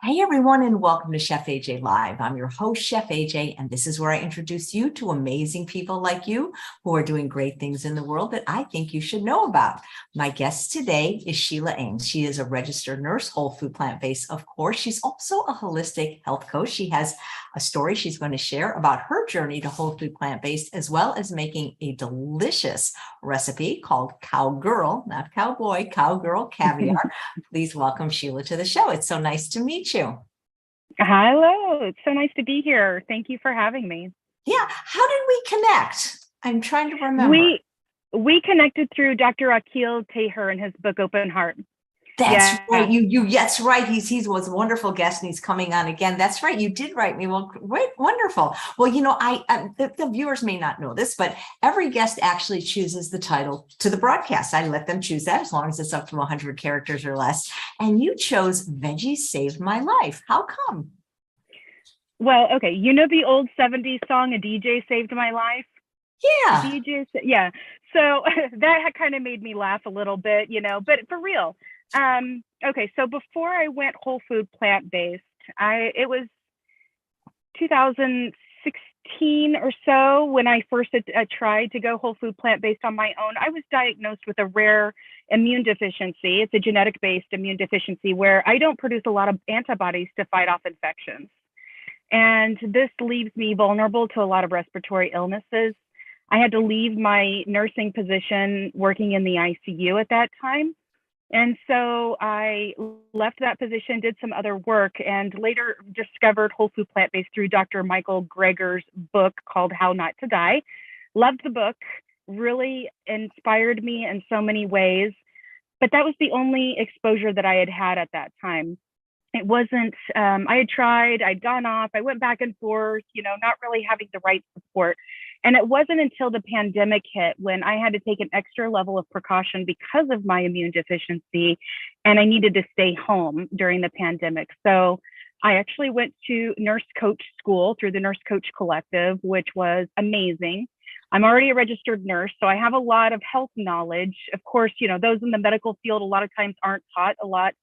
Hey everyone, and welcome to Chef AJ Live. I'm your host, Chef AJ, and this is where I introduce you to amazing people like you who are doing great things in the world that I think you should know about. My guest today is Sheila Ames. She is a registered nurse, whole food plant-based, of course. She's also a holistic health coach. She has a story she's going to share about her journey to whole food plant-based, as well as making a delicious recipe called Cowgirl, not Cowboy, Cowgirl Caviar. Please welcome Sheila to the show. It's so nice to meet you. Hello, it's so nice to be here. Thank you for having me. Yeah. How did we connect? I'm trying to remember. We connected through Dr. Akil Taher and his book Open Heart. That's right. That's right. He was a wonderful guest and he's coming on again. That's right. You did write me. Well, great, wonderful. Well, the viewers may not know this, but every guest actually chooses the title to the broadcast. I let them choose that as long as it's up to 100 characters or less. And you chose Veggies Saved My Life. How come? Well, okay. You know the old 70s song, A DJ Saved My Life? Yeah. So that kind of made me laugh a little bit, but for real. Okay, so before I went whole food plant-based, it was 2016 or so when I first tried to go whole food plant-based on my own. I was diagnosed with a rare immune deficiency. It's a genetic-based immune deficiency where I don't produce a lot of antibodies to fight off infections. And this leaves me vulnerable to a lot of respiratory illnesses. I had to leave my nursing position working in the ICU at that time. And so I left that position, did some other work, and later discovered whole food plant-based through Dr. Michael Greger's book called How Not to Die. Loved the book, really inspired me in so many ways, but that was the only exposure that I had had at that time. It wasn't, I had tried, I'd gone off, I went back and forth, not really having the right support. And it wasn't until the pandemic hit when I had to take an extra level of precaution because of my immune deficiency, and I needed to stay home during the pandemic. So I actually went to nurse coach school through the Nurse Coach Collective, which was amazing. I'm already a registered nurse, so I have a lot of health knowledge. Of course, those in the medical field a lot of times aren't taught a lot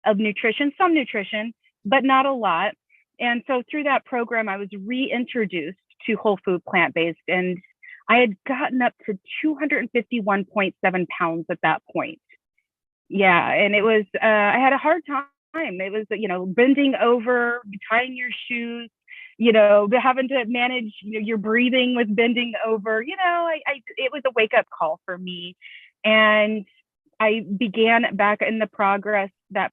of nutrition, some nutrition, but not a lot. And so through that program, I was reintroduced to whole food plant-based, and I had gotten up to 251.7 pounds at that point. Yeah, and it was, I had a hard time. It was, bending over, tying your shoes, having to manage your breathing with bending over, it was a wake-up call for me. And I began back in that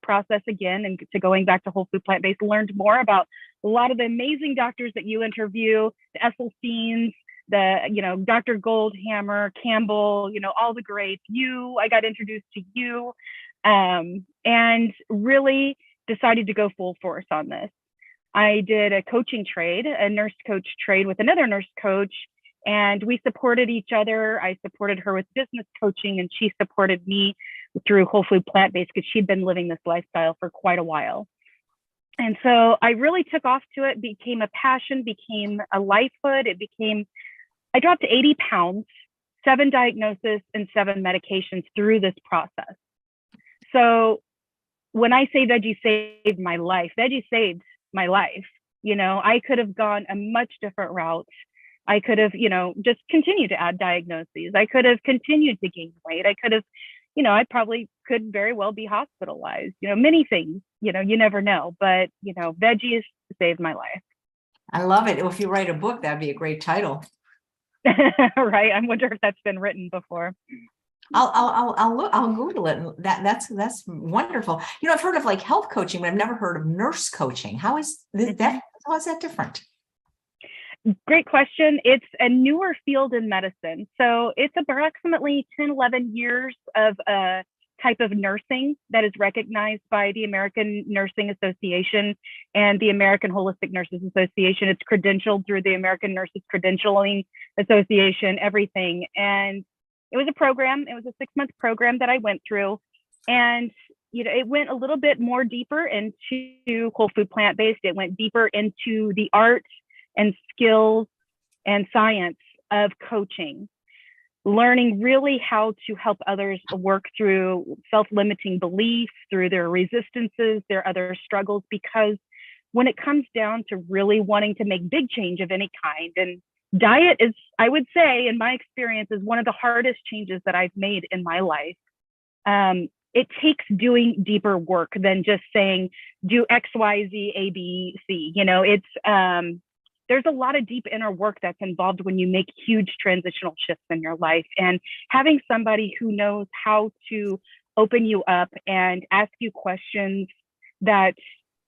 process again, and to going back to whole food plant-based, learned more about a lot of the amazing doctors that you interview, the Esselsteins, Dr. Goldhammer, Campbell, all the greats. I got introduced to you, and really decided to go full force on this. I did a nurse coach trade with another nurse coach, and we supported each other. I supported her with business coaching, and she supported me through whole food plant-based because she'd been living this lifestyle for quite a while. And so I really took off to it, became a passion, became a lifehood. I dropped to 80 pounds, 7 diagnoses and 7 medications through this process. So when I say Veggie saved my life, Veggie saved my life. I could have gone a much different route. I could have, just continued to add diagnoses. I could have continued to gain weight. I could have, I probably could very well be hospitalized, many things, you never know, but, Veggies saved my life. I love it. If you write a book, that'd be a great title. Right. I wonder if that's been written before. I'll Google it. That's wonderful. I've heard of like health coaching, but I've never heard of nurse coaching. How is that? How is that different? Great question. It's a newer field in medicine. So it's approximately 10, 11 years of a type of nursing that is recognized by the American Nursing Association and the American Holistic Nurses Association. It's credentialed through the American Nurses Credentialing Association, everything. And it was a program. It was a 6-month program that I went through. And it went a little bit more deeper into whole food plant-based. It went deeper into the art and skills and science of coaching. learning really how to help others work through self-limiting beliefs, through their resistances, their other struggles, because when it comes down to really wanting to make big change of any kind, and diet is, I would say, in my experience, is one of the hardest changes that I've made in my life. It takes doing deeper work than just saying, do X, Y, Z, A, B, C. You know, there's a lot of deep inner work that's involved when you make huge transitional shifts in your life. And having somebody who knows how to open you up and ask you questions that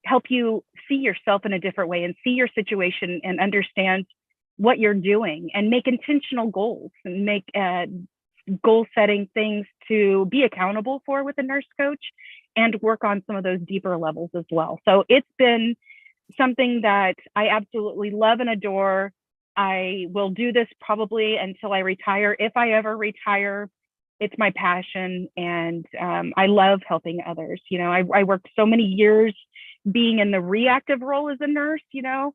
help you see yourself in a different way and see your situation and understand what you're doing and make intentional goals and make goal setting things to be accountable for with a nurse coach and work on some of those deeper levels as well. So it's been something that I absolutely love and adore. I will do this probably until I retire. If I ever retire, it's my passion, and I love helping others. You know, I worked so many years being in the reactive role as a nurse. You know,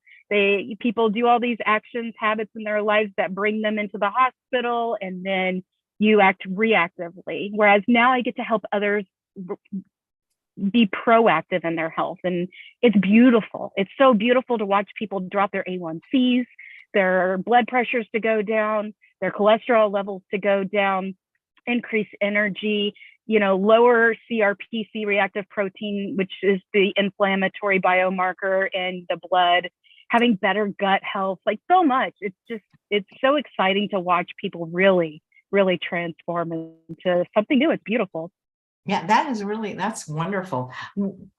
people do all these actions, habits in their lives that bring them into the hospital, and then you act reactively. Whereas now I get to help others be proactive in their health. And it's beautiful. It's so beautiful to watch people drop their A1Cs, their blood pressures to go down, their cholesterol levels to go down, increase energy, you know, lower CRP, reactive protein, which is the inflammatory biomarker in the blood, having better gut health, like so much. It's so exciting to watch people really, really transform into something new. It's beautiful. Yeah, that's wonderful.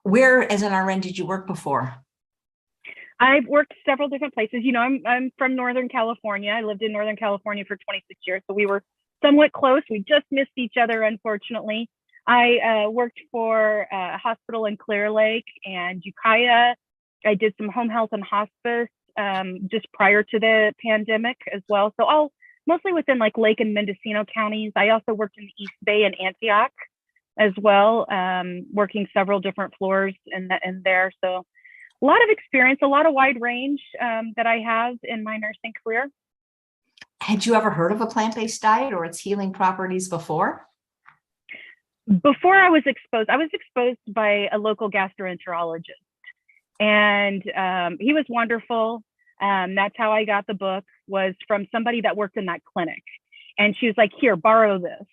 Where as an RN did you work before? I've worked several different places. You know, I'm from Northern California. I lived in Northern California for 26 years. So we were somewhat close. We just missed each other, unfortunately. I worked for a hospital in Clear Lake and Ukiah. I did some home health and hospice just prior to the pandemic as well. So all mostly within like Lake and Mendocino counties. I also worked in the East Bay and Antioch as well, working several different floors in there. So a lot of experience, a lot of wide range that I have in my nursing career. Had you ever heard of a plant-based diet or its healing properties before? Before I was exposed by a local gastroenterologist, and he was wonderful. That's how I got the book, was from somebody that worked in that clinic. And she was like, here, borrow this.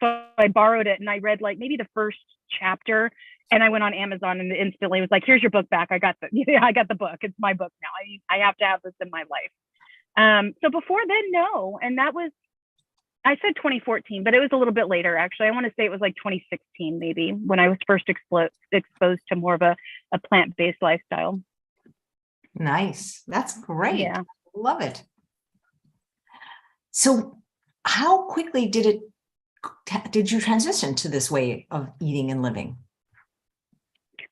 So I borrowed it and I read like maybe the first chapter, and I went on Amazon and instantly was like, here's your book back. I got the book. It's my book now. I have to have this in my life. So before then, no. And that was, I said 2014, but it was a little bit later, actually. I want to say it was like 2016, maybe, when I was first exposed to more of a plant-based lifestyle. Nice. That's great. Yeah. Love it. So how quickly did you transition to this way of eating and living?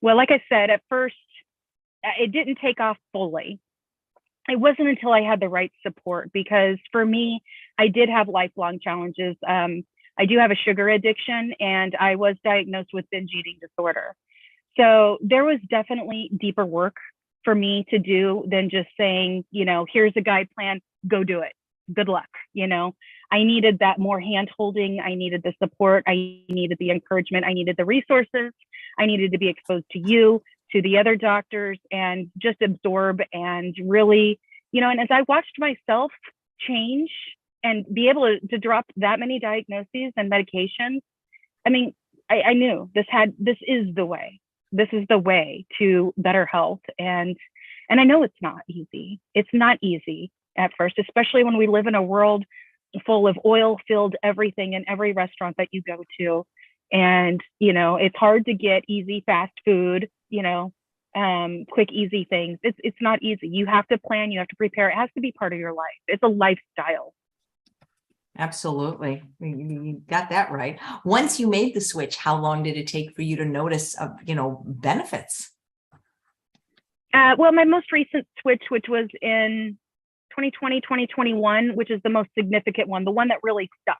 Well, like I said, at first, it didn't take off fully. It wasn't until I had the right support, because for me, I did have lifelong challenges. I do have a sugar addiction, and I was diagnosed with binge eating disorder. So there was definitely deeper work for me to do than just saying, you know, here's a guide plan, go do it. Good luck. You know, I needed that more hand holding. I needed the support. I needed the encouragement. I needed the resources. I needed to be exposed to you, to the other doctors, and just absorb and really, you know, and as I watched myself change and be able to drop that many diagnoses and medications, I mean, I knew this is the way. This is the way to better health. And I know it's not easy. It's not easy at first, especially when we live in a world full of oil-filled everything in every restaurant that you go to. And, you know, it's hard to get easy, fast food, you know, quick, easy things. It's not easy. You have to plan, you have to prepare. It has to be part of your life. It's a lifestyle. Absolutely. You got that right. Once you made the switch, how long did it take for you to notice, benefits? Well, my most recent switch, which was in 2020, 2021, which is the most significant one, the one that really stuck.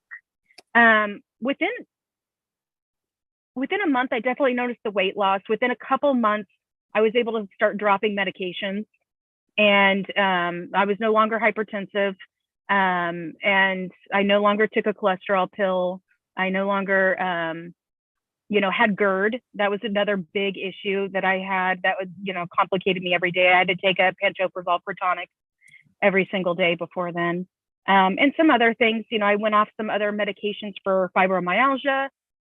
Within a month, I definitely noticed the weight loss. Within a couple months, I was able to start dropping medications, and I was no longer hypertensive. And I no longer took a cholesterol pill. I no longer, had GERD. That was another big issue that I had that would, complicated me every day. I had to take a pantoprazole protonic every single day before then. And some other things, I went off some other medications for fibromyalgia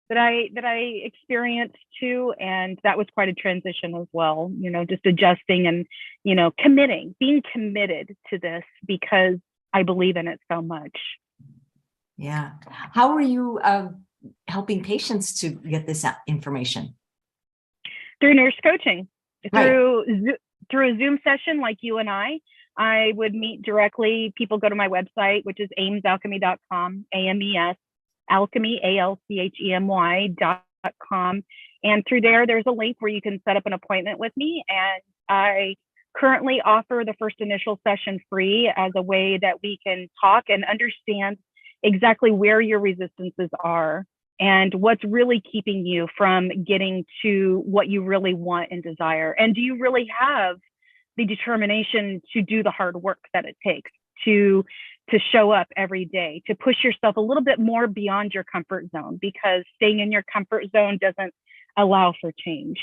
that I experienced too. And that was quite a transition as well, just adjusting and, being committed to this because I believe in it so much. Yeah. How are you helping patients to get this information? Through nurse coaching, Right. through a Zoom session like you and I would meet directly. People go to my website, which is amesalchemy.com, AMES, alchemy, ALCHEMY.com. And through there's a link where you can set up an appointment with me. And I currently offer the first initial session free as a way that we can talk and understand exactly where your resistances are and what's really keeping you from getting to what you really want and desire. And do you really have the determination to do the hard work that it takes to show up every day, to push yourself a little bit more beyond your comfort zone, because staying in your comfort zone doesn't allow for change.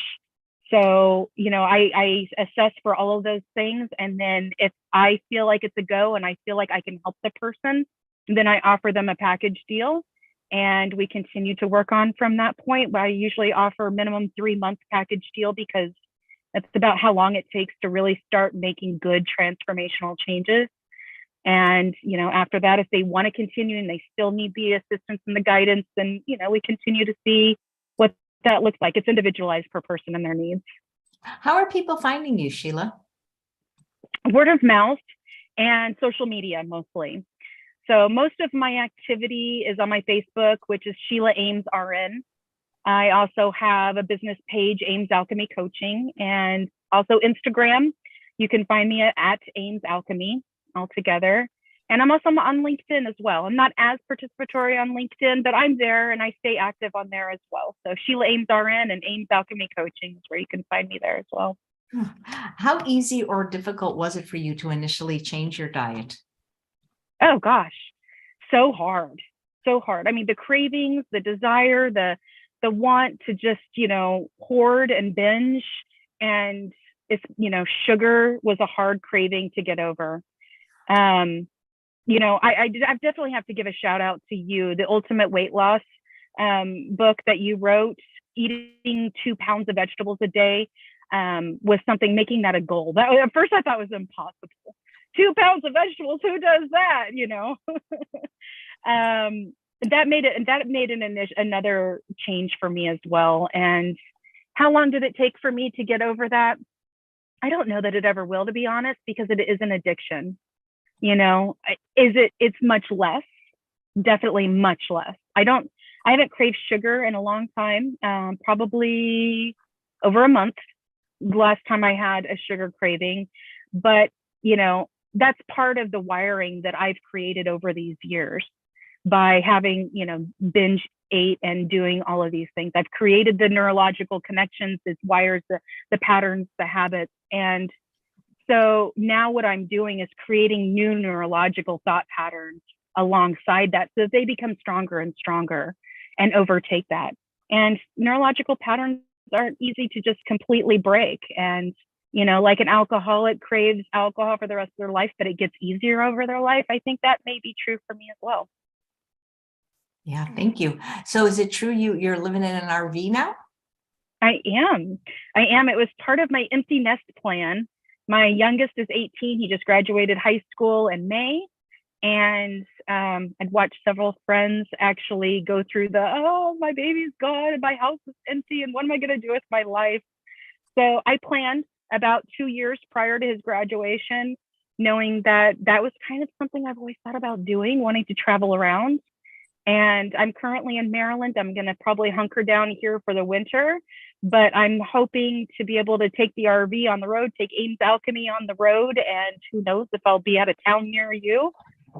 So, I assess for all of those things. And then if I feel like it's a go and I feel like I can help the person, then I offer them a package deal and we continue to work on from that point. I usually offer a minimum 3-month package deal because that's about how long it takes to really start making good transformational changes. And, after that, if they want to continue and they still need the assistance and the guidance, then, we continue to see what that looks like. It's individualized per person and their needs. How are people finding you, Sheila? Word of mouth and social media mostly. So most of my activity is on my Facebook, which is Sheila Ames RN. I also have a business page, Ames Alchemy Coaching, and also Instagram. You can find me at Ames Alchemy altogether. And I'm also on LinkedIn as well. I'm not as participatory on LinkedIn, but I'm there and I stay active on there as well. So Sheila Ames RN and Ames Alchemy Coaching is where you can find me there as well. How easy or difficult was it for you to initially change your diet? Oh gosh, so hard, so hard. I mean, the cravings, the desire, the want to just, hoard and binge, and it's, sugar was a hard craving to get over. I definitely have to give a shout out to you, the Ultimate Weight Loss book that you wrote. Eating 2 pounds of vegetables a day was something, making that a goal. That at first I thought was impossible. 2 pounds of vegetables, who does that? That made another change for me as well. And how long did it take for me to get over that? I don't know that it ever will, to be honest, because it is an addiction. It's much less, definitely much less. I haven't craved sugar in a long time, probably over a month, last time I had a sugar craving. But, that's part of the wiring that I've created over these years by having, binge ate and doing all of these things. I've created the neurological connections, it wires, the patterns, the habits. And so now what I'm doing is creating new neurological thought patterns alongside that so that they become stronger and stronger and overtake that. And neurological patterns aren't easy to just completely break. And like an alcoholic craves alcohol for the rest of their life, but it gets easier over their life. I think that may be true for me as well. Yeah, thank you. So is it true you're living in an RV now? I am. It was part of my empty nest plan. My youngest is 18. He just graduated high school in May. And I'd watched several friends actually go through my baby's gone and my house is empty and what am I going to do with my life? So I planned about 2 years prior to his graduation, knowing that was kind of something I've always thought about doing, wanting to travel around. And I'm currently in Maryland. I'm going to probably hunker down here for the winter, but I'm hoping to be able to take the RV on the road, take Ames Alchemy on the road, and who knows if I'll be at a town near you.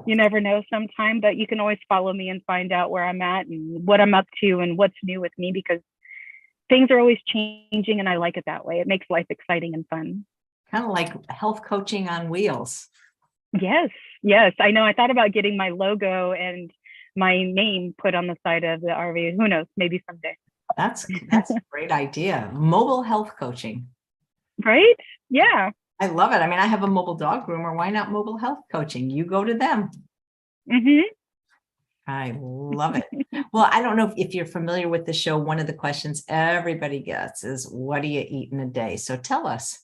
You never know sometime, but you can always follow me and find out where I'm at and what I'm up to and what's new with me, because things are always changing and I like it that way. It makes life exciting and fun. Kind of like health coaching on wheels. Yes, Yes, I know. I thought about getting my logo and my name put on the side of the RV. Who knows? Maybe someday. That's a great idea. Mobile health coaching. Right? Yeah. I love it. I mean, I have a mobile dog groomer. Why not mobile health coaching? You go to them. Mm-hmm. I love it. Well, I don't know if you're familiar with the show. One of the questions everybody gets is, what do you eat in a day? So tell us.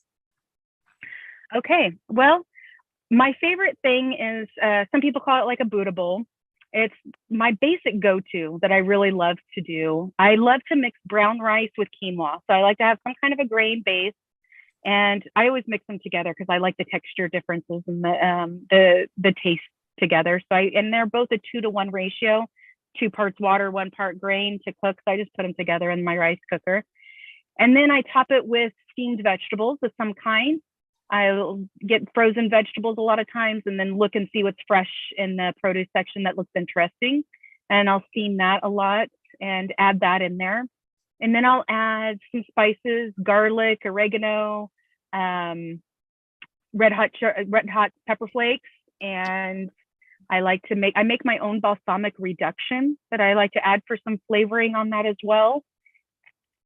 Okay. Well, my favorite thing is some people call it like a Buddha bowl. It's my basic go-to that I really love to do. I love to mix brown rice with quinoa. So I like to have some kind of a grain base. And I always mix them together because I like the texture differences and the taste together. And they're both a 2-to-1 ratio, 2 parts water, 1 part grain to cook. So I just put them together in my rice cooker. And then I top it with steamed vegetables of some kind. I'll get frozen vegetables a lot of times and then look and see what's fresh in the produce section that looks interesting. And I'll steam that a lot and add that in there. And then I'll add some spices, garlic, oregano, red hot pepper flakes. And I make my own balsamic reduction that I like to add for some flavoring on that as well.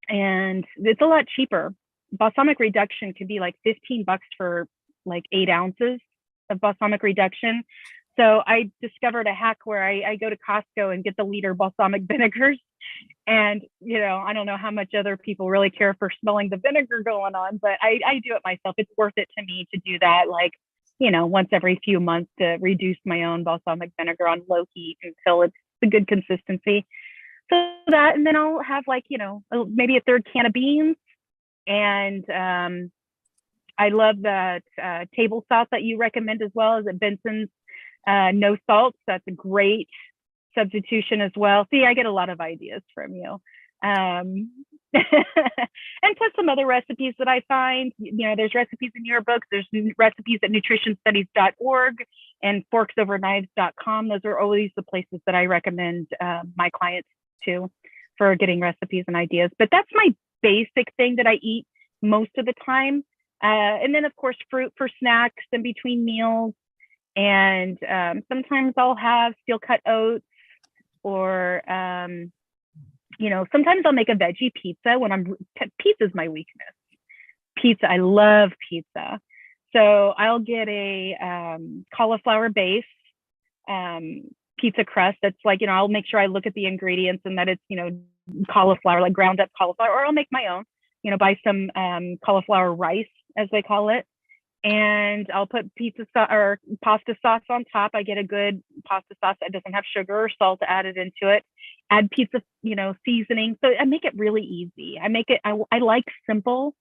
And it's a lot cheaper. Balsamic reduction can be like $15 for like 8 ounces of balsamic reduction. So I discovered a hack where I go to Costco and get the liter balsamic vinegars. And, I don't know how much other people really care for smelling the vinegar going on, but I do it myself. It's worth it to me to do that, like, once every few months to reduce my own balsamic vinegar on low heat until it's a good consistency. So that, and then I'll have like, maybe a 3rd can of beans. And I love that table salt that you recommend as well, as Benson's no salt. So that's a great substitution as well. See, I get a lot of ideas from you. And plus some other recipes that I find, there's recipes in your books, there's recipes at nutritionstudies.org and forksoverknives.com. Those are always the places that I recommend my clients to for getting recipes and ideas. But that's my basic thing that I eat most of the time. And then of course, fruit for snacks in between meals. And sometimes I'll have steel cut oats, or sometimes I'll make a veggie pizza pizza's my weakness. Pizza, I love pizza. So I'll get a cauliflower base pizza crust. That's like, I'll make sure I look at the ingredients and that it's, cauliflower, like ground up cauliflower, or I'll make my own, buy some cauliflower rice, as they call it. And I'll put pizza sauce or pasta sauce on top. I get a good pasta sauce that doesn't have sugar or salt added into it. Add pizza, seasoning. So I make it really easy. I like simple.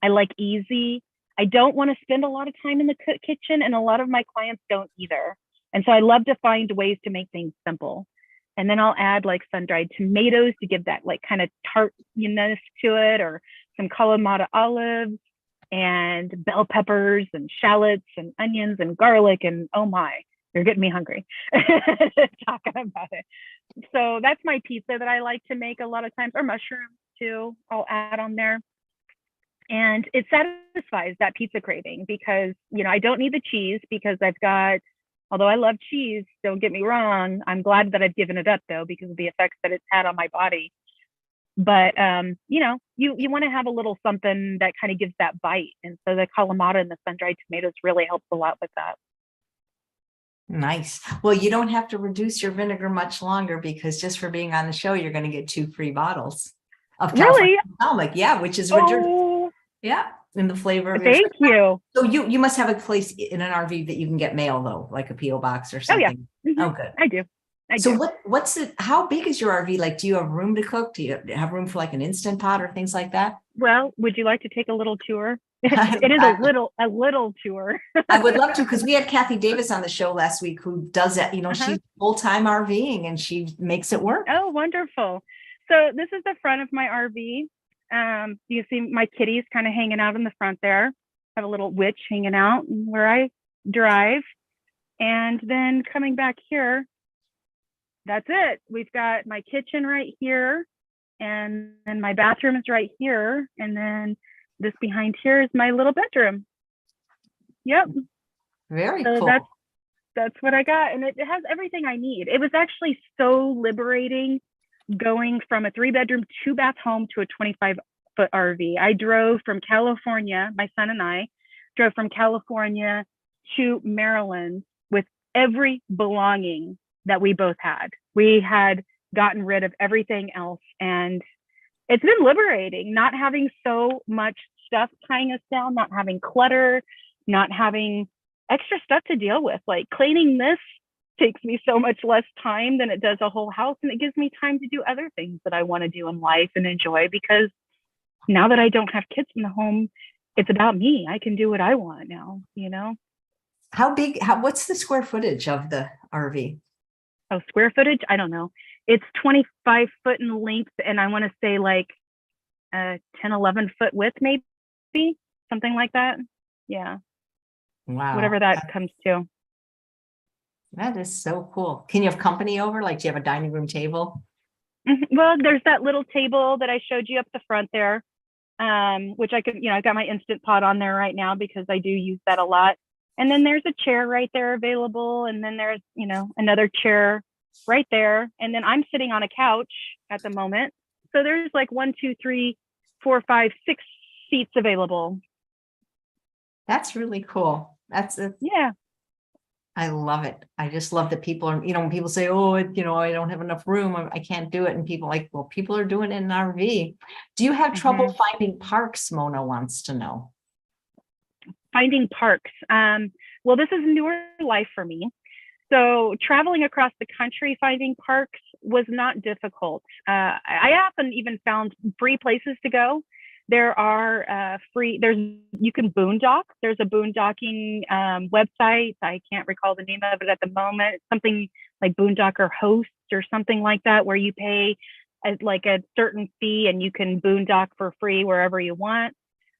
I like easy. I don't want to spend a lot of time in the kitchen, and a lot of my clients don't either. And so I love to find ways to make things simple. And then I'll add like sun-dried tomatoes to give that like kind of tartness to it, or some Kalamata olives, and bell peppers and shallots and onions and garlic. And oh my, you're getting me hungry talking about it. So that's my pizza that I like to make a lot of times, or mushrooms too, I'll add on there. And it satisfies that pizza craving because, I don't need the cheese because although I love cheese, don't get me wrong, I'm glad that I've given it up though, because of the effects that it's had on my body. But, you want to have a little something that kind of gives that bite. And so the Kalamata and the sun-dried tomatoes really helps a lot with that. Nice. Well, you don't have to reduce your vinegar much longer, because just for being on the show, you're going to get 2 free bottles of California balsamic. Yeah, which is in the flavor of Thank you. So you must have a place in an RV that you can get mail though, like a PO box or something. Oh, yeah. Oh, good. I do. So what's it? How big is your RV? Like, do you have room to cook? Do you have room for like an Instant Pot or things like that? Well, would you like to take a little tour? It is a little tour. I would love to, because we had Kathy Davis on the show last week, who does that. She's full-time RVing and she makes it work. Oh, wonderful. So this is the front of my RV. You see my kitties kind of hanging out in the front there. I have a little witch hanging out where I drive. And then coming back here, that's it. We've got my kitchen right here, and then my bathroom is right here. And then this behind here is my little bedroom. Yep. Very so cool. That's what I got. And it has everything I need. It was actually so liberating going from a 3-bedroom, 2-bath home to a 25-foot RV. I drove from California, my son and I drove from California to Maryland with every belonging that we both had. We had gotten rid of everything else. And it's been liberating not having so much stuff tying us down, not having clutter, not having extra stuff to deal with. Like cleaning this takes me so much less time than it does a whole house. And it gives me time to do other things that I want to do in life and enjoy, because now that I don't have kids in the home, it's about me. I can do what I want now, you know? How big, what's the square footage of the RV? Oh, square footage? I don't know. It's 25 foot in length, and I want to say like 10, 11 foot width, maybe something like that. Yeah. Wow. Whatever that comes to. That is so cool. Can you have company over? Like, do you have a dining room table? Well, there's that little table that I showed you up the front there, which I could, you know, I've got my Instant Pot on there right now because I do use that a lot. And then there's a chair right there available. And then there's, you know, another chair right there. And then I'm sitting on a couch at the moment. So there's like 1, 2, 3, 4, 5, 6 seats available. That's really cool. Yeah. I love it. I just love that people are, you know, when people say, oh, you know, I don't have enough room, I can't do it. And people like, well, people are doing it in an RV. Do you have trouble finding parks? Mona wants to know. Finding parks. Well, this is newer life for me. So traveling across the country, finding parks was not difficult. I often even found free places to go. There are you can boondock. There's a boondocking website. I can't recall the name of it at the moment. Something like Boondocker Hosts or something like that, where you pay like a certain fee and you can boondock for free wherever you want.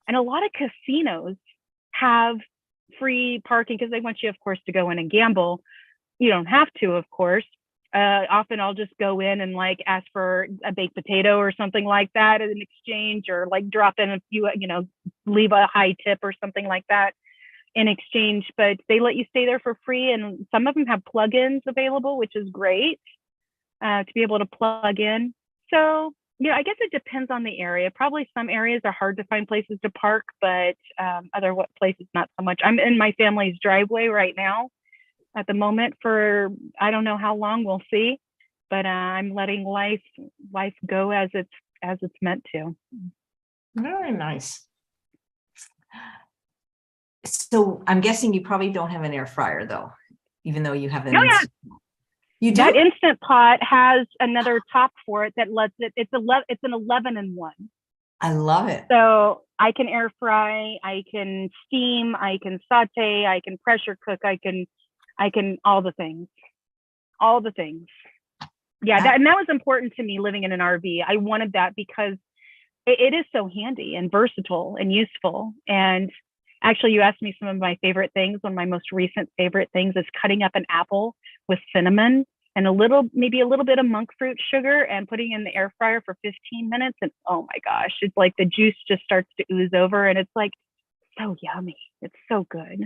And a lot of casinos have free parking because they want you, of course, to go in and gamble. You don't have to, of course. Often I'll just go in and like ask for a baked potato or something like that in exchange, or like drop in a few, you know, leave a high tip or something like that in exchange. But they let you stay there for free. And some of them have plugins available, which is great to be able to plug in. So, yeah, I guess it depends on the area. Probably some areas are hard to find places to park, but other places not so much. I'm in my family's driveway right now at the moment for, I don't know how long, we'll see, but I'm letting life go as it's meant to. Very nice. So I'm guessing you probably don't have an air fryer though, even though you have an You do? That Instant Pot has another top for it that lets it, it's an 11-in-1. I love it. So I can air fry, I can steam, I can saute, I can pressure cook, I can all the things. Yeah, and that was important to me living in an RV. I wanted that because it is so handy and versatile and useful. And actually, you asked me some of my favorite things. One of my most recent favorite things is cutting up an apple with cinnamon and maybe a little bit of monk fruit sugar and putting in the air fryer for 15 minutes. And oh my gosh, it's like the juice just starts to ooze over and it's like so yummy. It's so good.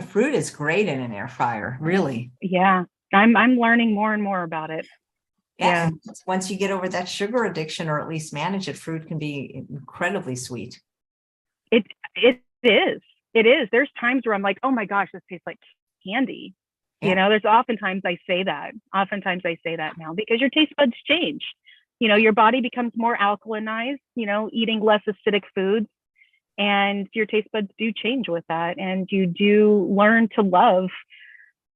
Fruit is great in an air fryer, really. Yeah. I'm learning more and more about it. Yeah. Once you get over that sugar addiction, or at least manage it, fruit can be incredibly sweet. It is. There's times where I'm like, oh my gosh, this tastes like candy. Yeah. You know, there's oftentimes I say that now because your taste buds change. You know, your body becomes more alkalinized, you know, eating less acidic foods, and your taste buds do change with that. And you do learn to love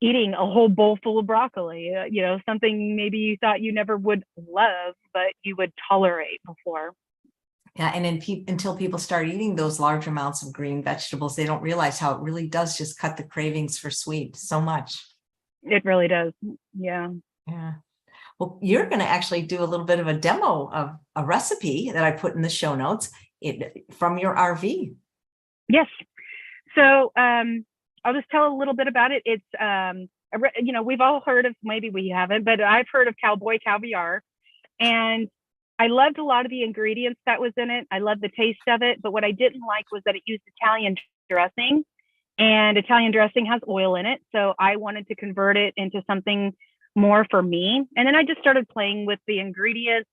eating a whole bowl full of broccoli, you know, something maybe you thought you never would love, but you would tolerate before. Yeah, and until people start eating those large amounts of green vegetables, they don't realize how it really does just cut the cravings for sweet so much. It really does. Yeah. Yeah. Well, you're going to actually do a little bit of a demo of a recipe that I put in the show notes from your RV. Yes. So I'll just tell a little bit about it. It's, you know, we've all heard of, maybe we haven't, but I've heard of Cowboy Caviar. And I loved a lot of the ingredients that was in it. I loved the taste of it. But what I didn't like was that it used Italian dressing. And Italian dressing has oil in it. So I wanted to convert it into something more for me. And then I just started playing with the ingredients,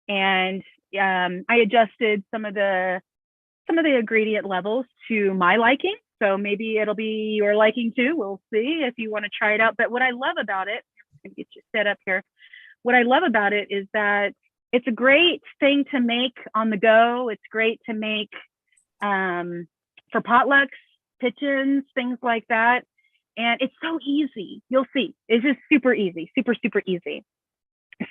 and I adjusted some of the ingredient levels to my liking. So maybe it'll be your liking too. We'll see if you want to try it out. But what I love about it, I'm going to get you set up here. What I love about it is that it's a great thing to make on the go. It's great to make for potlucks, kitchens, things like that. And it's so easy. You'll see. It's just super easy, super, super easy.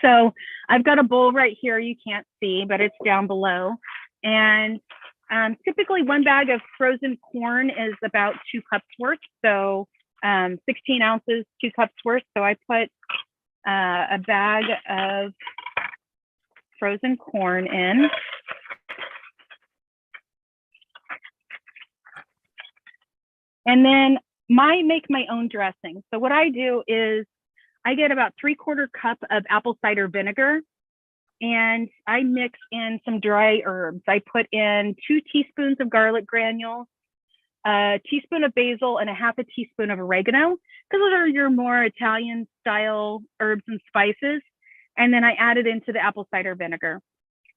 So I've got a bowl right here. You can't see, but it's down below. And typically 1 bag of frozen corn is about 2 cups worth. So 16 ounces, 2 cups worth. So I put a bag of frozen corn in. And then make my own dressing. So what I do is I get about 3/4 cup of apple cider vinegar, and I mix in some dry herbs. I put in 2 teaspoons of garlic granules, a teaspoon of basil, and a 1/2 teaspoon of oregano, because those are your more Italian style herbs and spices. And then I add it into the apple cider vinegar.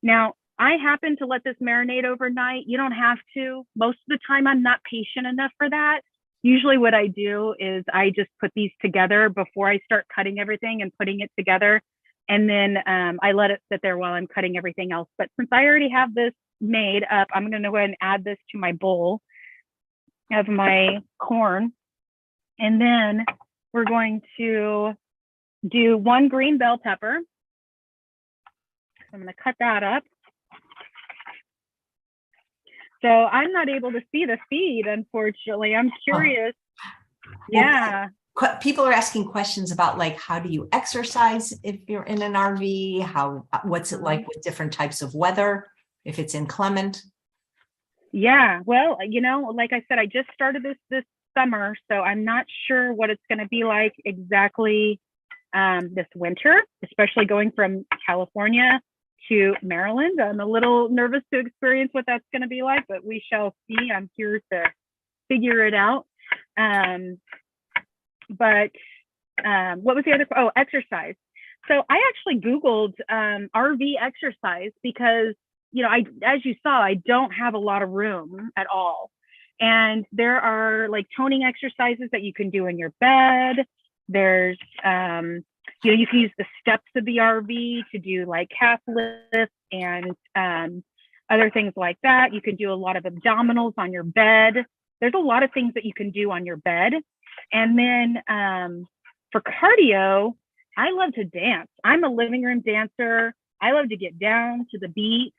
Now, I happen to let this marinate overnight. You don't have to. Most of the time, I'm not patient enough for that. Usually what I do is I just put these together before I start cutting everything and putting it together. And then I let it sit there while I'm cutting everything else. But since I already have this made up, I'm going to go ahead and add this to my bowl of my corn. And then we're going to do 1 green bell pepper. I'm going to cut that up. So I'm not able to see the feed, unfortunately. I'm curious. Yeah. People are asking questions about, like, how do you exercise if you're in an RV? What's it like with different types of weather, if it's inclement? Yeah, well, like I said, I just started this summer, so I'm not sure what it's going to be like exactly this winter, especially going from California to Maryland. I'm a little nervous to experience what that's going to be like, but we shall see. I'm here to figure it out. But what was the other? Oh, exercise. So I actually Googled RV exercise because, as you saw, I don't have a lot of room at all. And there are like toning exercises that you can do in your bed. There's, you can use the steps of the RV to do like calf lifts and other things like that. You can do a lot of abdominals on your bed. There's a lot of things that you can do on your bed. And then for cardio, I love to dance. I'm a living room dancer. I love to get down to the beat,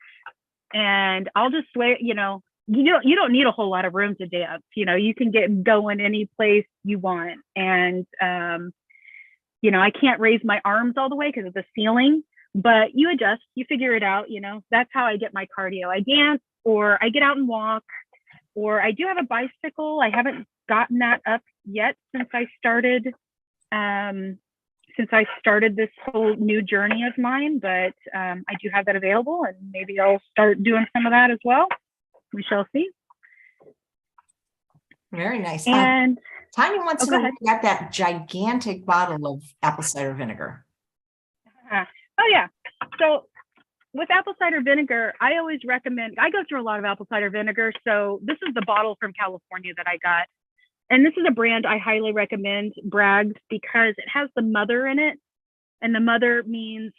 and I'll just sway. You don't need a whole lot of room to dance. You can get going any place you want. And I can't raise my arms all the way because of the ceiling, but you adjust, you figure it out. That's how I get my cardio. I dance, or I get out and walk, or I do have a bicycle. I haven't gotten that up yet since I started this whole new journey of mine, but I do have that available, and maybe I'll start doing some of that as well. We shall see. Very nice. And Tanya wants to know if you got that gigantic bottle of apple cider vinegar. Oh yeah. So with apple cider vinegar, I always recommend, I go through a lot of apple cider vinegar. So this is the bottle from California that I got. And this is a brand I highly recommend, Bragg's, because it has the mother in it. And the mother means,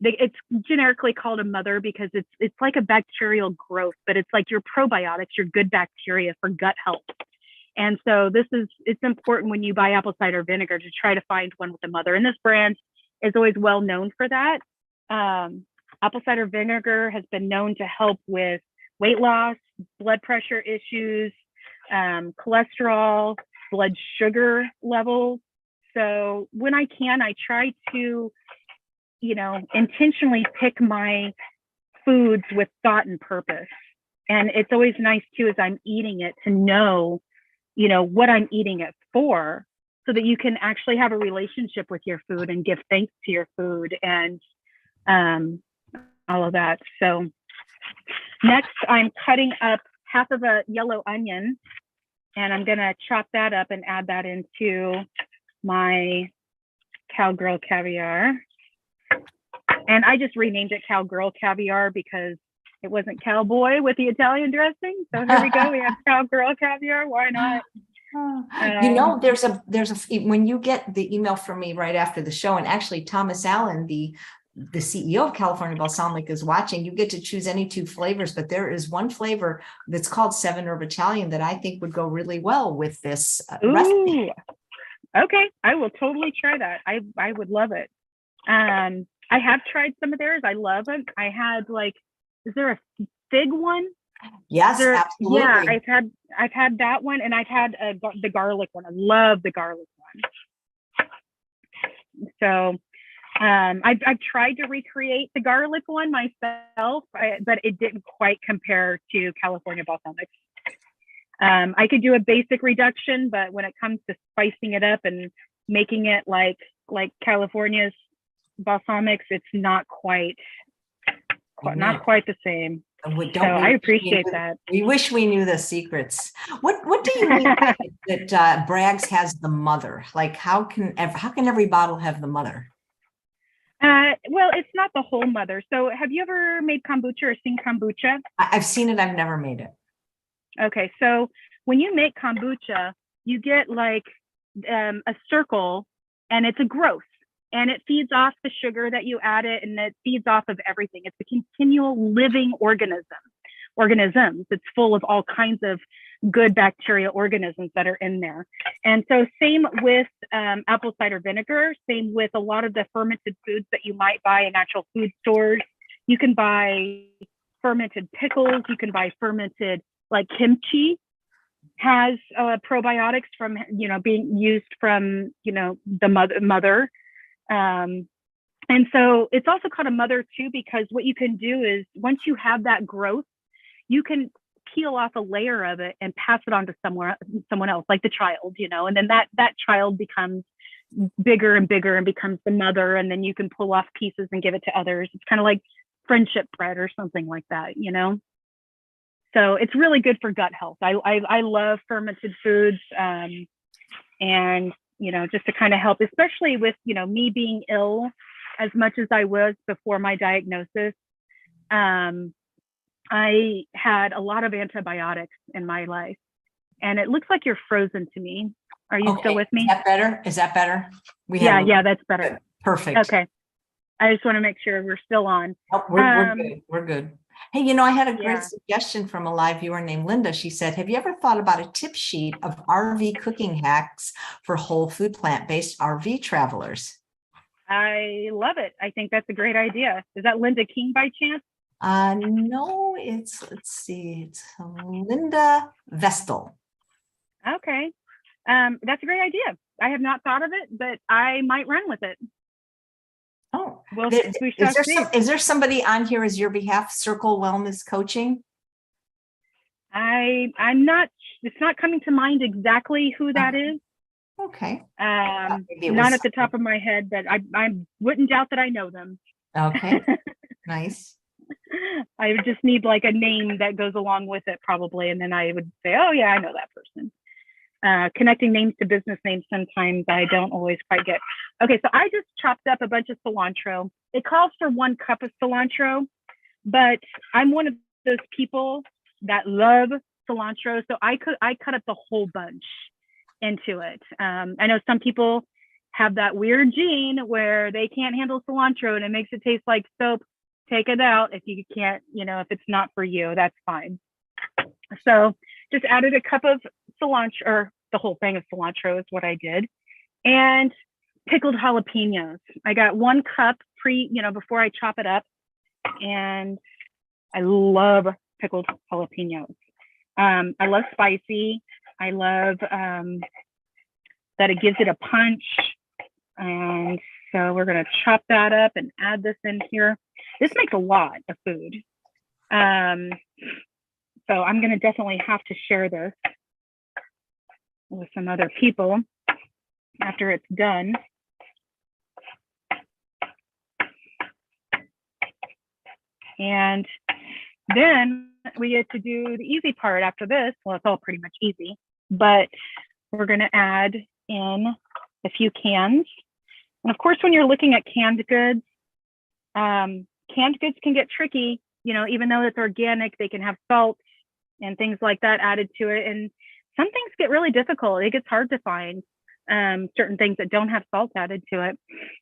it's generically called a mother because it's like a bacterial growth, but it's like your probiotics, your good bacteria for gut health. And so it's important when you buy apple cider vinegar to try to find one with a mother. And this brand is always well known for that. Apple cider vinegar has been known to help with weight loss, blood pressure issues, cholesterol, blood sugar levels. So when I can, I try to, intentionally pick my foods with thought and purpose. And it's always nice too, as I'm eating it, to know, what I'm eating it for, so that you can actually have a relationship with your food and give thanks to your food and all of that. So next, I'm cutting up half of a yellow onion. And I'm gonna chop that up and add that into my Cowgirl Caviar. And I just renamed it Cowgirl Caviar because it wasn't cowboy with the Italian dressing. So here we go. We have Cowgirl Caviar. Why not? You know, there's a when you get the email from me right after the show, and actually Thomas Allen, the CEO of California Balsamic, is watching, you get to choose any 2 flavors, but there is one flavor that's called 7 Herb Italian that I think would go really well with this recipe. Okay, I will totally try that. I would love it. I have tried some of theirs. I love it. I had like, is there a fig one? Yes, absolutely. Yeah, I've had that one, and I've had the garlic one. I love the garlic one. So I've tried to recreate the garlic one myself, but it didn't quite compare to California balsamic. I could do a basic reduction, but when it comes to spicing it up and making it like California's balsamics, it's not quite the same. So I appreciate that. We wish we knew the secrets. What do you mean that Bragg's has the mother? Like, how can every bottle have the mother? Well, it's not the whole mother. So have you ever made kombucha or seen kombucha? I've seen it. I've never made it. Okay, so when you make kombucha, you get like a circle, and it's a growth, and it feeds off the sugar that you add it, and it feeds off of everything. It's a continual living organisms. It's full of all kinds of good bacteria organisms that are in there. And so same with apple cider vinegar, same with a lot of the fermented foods that you might buy in natural food stores. You can buy fermented pickles, you can buy fermented, like kimchi has probiotics from, being used from, the mother. And so it's also called a mother too, because what you can do is once you have that growth, you can peel off a layer of it and pass it on to someone else, like the child, and then that child becomes bigger and bigger and becomes the mother. And then you can pull off pieces and give it to others. It's kind of like friendship bread or something like that, So it's really good for gut health. I love fermented foods, and, just to kind of help, especially with, me being ill as much as I was before my diagnosis. I had a lot of antibiotics in my life, and it looks like you're frozen to me. Are you still with me? Is that better? Yeah, that's better. Good. Perfect. Okay. I just want to make sure we're still on. Oh, we're good. We're good. Hey, I had a great suggestion from a live viewer named Linda. She said, have you ever thought about a tip sheet of RV cooking hacks for whole food plant-based RV travelers? I love it. I think that's a great idea. Is that Linda King by chance? No, let's see. It's Linda Vestal. Okay. That's a great idea. I have not thought of it, but I might run with it. Oh, well, is there somebody on here as your behalf? Circle Wellness Coaching? I'm not, it's not coming to mind exactly who that is. Okay. Not at the top of my head, but I wouldn't doubt that I know them. Okay. Nice. I would just need like a name that goes along with it probably. And then I would say, oh yeah, I know that person. Connecting names to business names sometimes I don't always quite get. Okay, so I just chopped up a bunch of cilantro. It calls for 1 cup of cilantro, but I'm one of those people that love cilantro, so I cut up the whole bunch into it. I know some people have that weird gene where they can't handle cilantro and it makes it taste like soap. Take it out if you can't, if it's not for you, that's fine. So just added a cup of cilantro, or the whole thing of cilantro is what I did, and pickled jalapenos. I got 1 cup before I chop it up, and I love pickled jalapenos. I love spicy. I love that it gives it a punch, and so we're going to chop that up and add this in here. This makes a lot of food. So I'm going to definitely have to share this with some other people after it's done. And then we get to do the easy part after this. Well, it's all pretty much easy. but we're going to add in a few cans. And of course, when you're looking at canned goods can get tricky. You know, even though it's organic, they can have salt and things like that added to it. And some things get really difficult. It gets hard to find certain things that don't have salt added to it.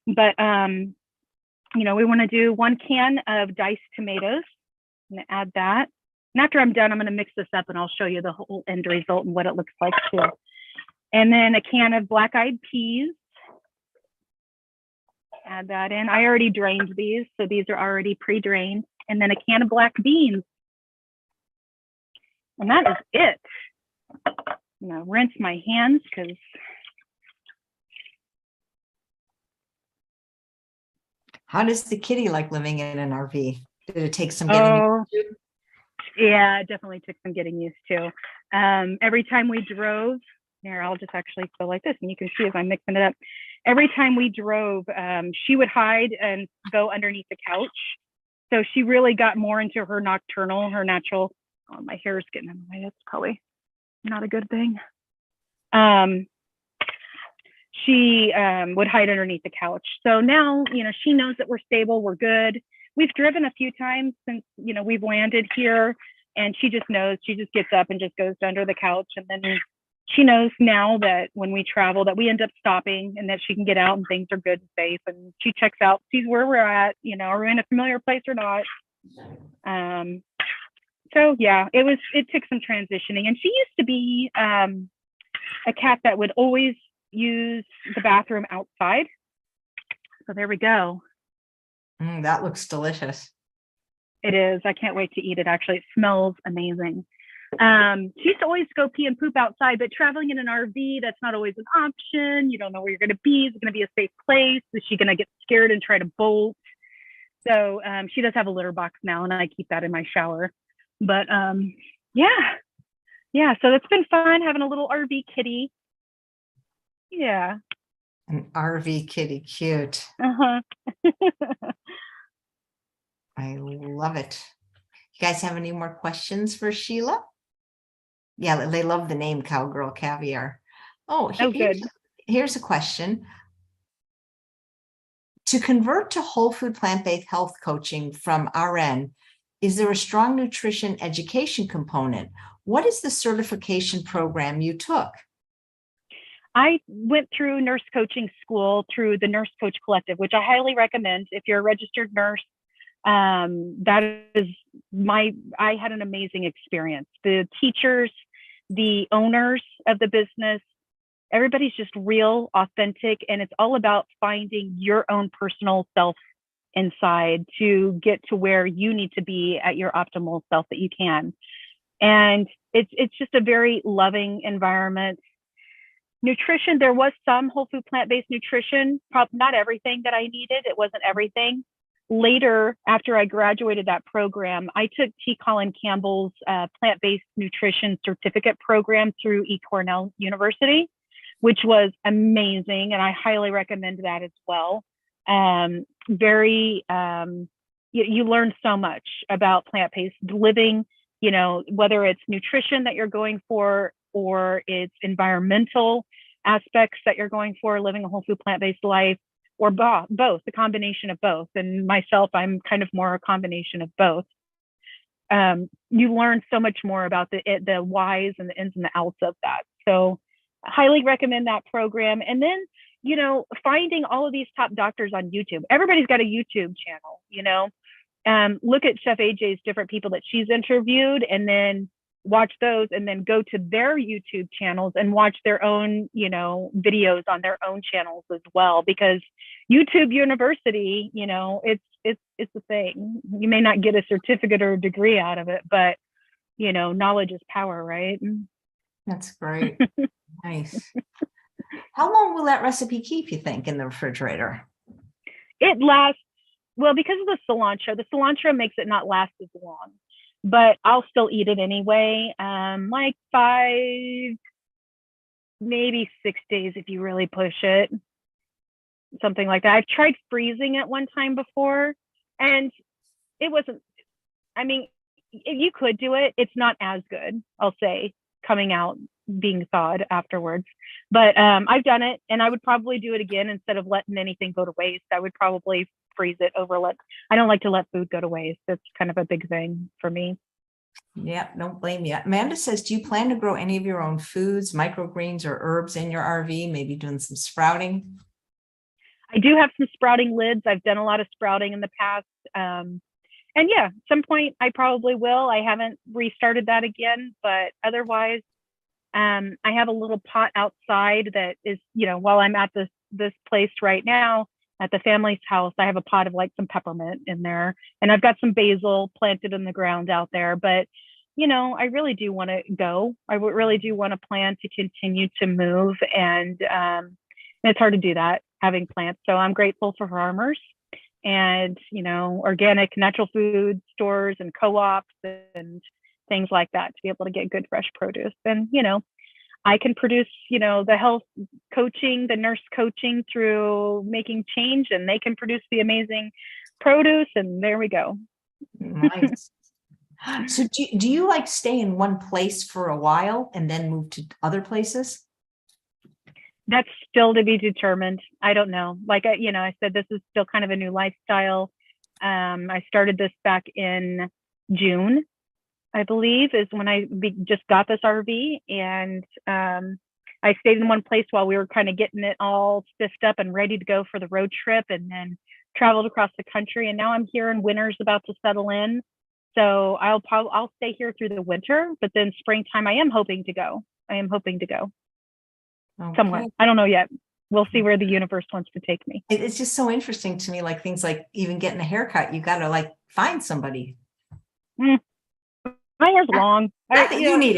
But, you know, we want to do 1 can of diced tomatoes. I'm going to add that. And after I'm done, I'm going to mix this up and I'll show you the whole end result and what it looks like too. And then a can of black-eyed peas. Add that in. I already drained these, so these are already pre-drained. And then a can of black beans. And that is it. I'm gonna rinse my hands because How does the kitty like living in an RV? Did it take some getting used to? Yeah, it definitely took some getting used to. Every time we drove, here, I'll just actually go like this and you can see as I'm mixing it up. Every time we drove, she would hide and go underneath the couch. So she really got more into her nocturnal, her natural, oh, my hair is getting in the way. That's probably not a good thing. She would hide underneath the couch. So now, you know, she knows that we're stable, we're good. We've driven a few times since, you know, we've landed here, and she just knows, she just gets up and just goes under the couch. And then she knows now that when we travel that we end up stopping and that she can get out and things are good and safe. And she checks out, sees where we're at, you know, are we in a familiar place or not? So yeah, it took some transitioning. And she used to be a cat that would always use the bathroom outside. So there we go. That looks delicious. It is. I can't wait to eat it. Actually, it smells amazing. She used to always go pee and poop outside, but traveling in an RV, that's not always an option. You don't know where you're going to be. Is it going to be a safe place? Is she going to get scared and try to bolt? So she does have a litter box now, and I keep that in my shower. But yeah. So it's been fun having a little RV kitty. Yeah. An RV kitty, cute. I love it. You guys have any more questions for Sheila? Yeah, they love the name Cowgirl Caviar. Oh, good. Here's a question. To convert to whole food plant-based health coaching from RN, is there a strong nutrition education component? What is the certification program you took? I went through nurse coaching school through the Nurse Coach Collective, which I highly recommend if you're a registered nurse. That is I had an amazing experience. The teachers, the owners of the business, everybody's just real, authentic, and it's all about finding your own personal self inside to get to where you need to be at your optimal self that you can. And it's just a very loving environment. Nutrition, there was some whole food plant-based nutrition, not everything that I needed. It wasn't everything. Later, after I graduated that program, I took T. Colin Campbell's plant-based nutrition certificate program through Cornell University, which was amazing. And I highly recommend that as well. You learn so much about plant-based living, you know, whether it's nutrition that you're going for or it's environmental aspects that you're going for, living a whole food plant-based life, or both, the combination of both. And myself, I'm kind of more a combination of both. You learn so much more about the whys and the ins and the outs of that. So I highly recommend that program. And then, you know, finding all of these top doctors on YouTube. Everybody's got a YouTube channel, you know. Look at Chef AJ's different people that she's interviewed, and then watch those, and then go to their YouTube channels and watch their own, you know, videos on their own channels as well. Because YouTube University, you know, it's a thing. You may not get a certificate or a degree out of it, but, you know, knowledge is power, right? That's great. Nice. How long will that recipe keep, you think, in the refrigerator? It lasts, well, because of the cilantro. The cilantro makes it not last as long, but I'll still eat it anyway. Like 5, maybe 6 days if you really push it. Something like that. I've tried freezing it one time before, and it wasn't, I mean, you could do it. It's not as good, I'll say, coming out being thawed afterwards. But I've done it, and I would probably do it again instead of letting anything go to waste. I would probably freeze it I don't like to let food go to waste. That's kind of a big thing for me. Yeah, don't blame you. Amanda says, do you plan to grow any of your own foods, microgreens or herbs in your RV? Maybe doing some sprouting? I do have some sprouting lids. I've done a lot of sprouting in the past. And yeah, some point I probably will. I haven't restarted that again, but otherwise, I have a little pot outside that is, while I'm at this place right now at the family's house, I have a pot of like some peppermint in there, and I've got some basil planted in the ground out there. But I really do want to go. I really do want to plan to continue to move, and it's hard to do that having plants. So I'm grateful for farmers and organic natural food stores and co-ops and things like that to be able to get good fresh produce. And I can produce the health coaching, the nurse coaching through making change, and they can produce the amazing produce, and there we go. Nice. So do you like stay in one place for a while and then move to other places? That's still to be determined. I don't know. Like, I said, this is still kind of a new lifestyle. I started this back in June, I believe, is when I just got this RV. And I stayed in one place while we were kind of getting it all spiffed up and ready to go for the road trip, and then traveled across the country. And now I'm here, and winter's about to settle in. So I'll stay here through the winter, but then springtime, I am hoping to go. Okay. Somewhere. I don't know yet. We'll see where the universe wants to take me. It's just so interesting to me, like things like even getting a haircut, you got to like find somebody. My hair's long. Not that you need